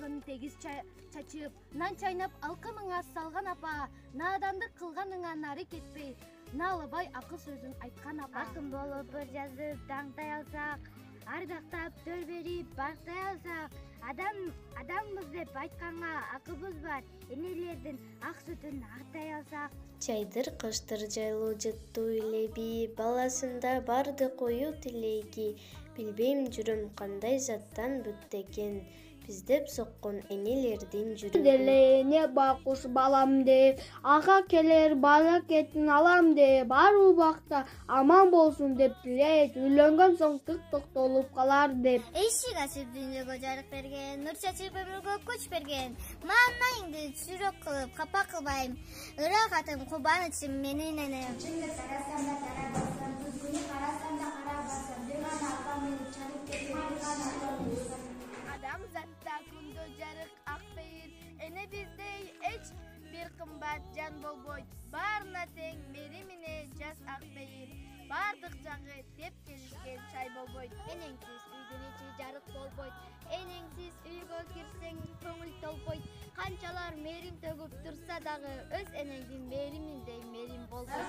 жакын тегиз чачып, нан чайнап алкымыңа салган апа, наадандык кылганыңа нары кетпей, наалабай акыл сөзүн айткан апа. Акын болуп бир жазып таңдай алсак, ардактап төр берип бактай алсак, адамбыз деп айтканга акыбыз бар, энелердин ак сүтүн актай алсак. Чайдыр кыштыр жайлуу жыттуу илеби, баласында барды кою тилеги, билбейм жүрөм кандай заттан бүттү экен, биздеп соккон энелердин жүрөгү. Делене бакуш балам деп, ага келер баракетін алам деп, бар убакта аман болсун деп тилейт, үйлөнгөн соң тык токтолуп калар деп. Эшик ачып дүйнөгө жарык берген, нур чачып өмүргө күч берген, маанайыңды сүрөк кылып капа кылбайм, ырахатым кубанычым менин энем. Чынды карасам да карабасам, күзгүнү карасам да карабасам, дыган апам мени чалып кеткен, Адам затта күндө жарык ак бейир, эне биздей эч бир кымбат жан болбойт. Баарына тең меримине жас ак бейир, бардык жагы деп келишкен чай болбойт. Энеңсиз үйдүн ичи жарык болбойт, энеңсиз үйгө кирсең көңүл толбойт. Канчалар мерим төгүп турса дагы, өз энеңдин мериминдей мерим болбойт.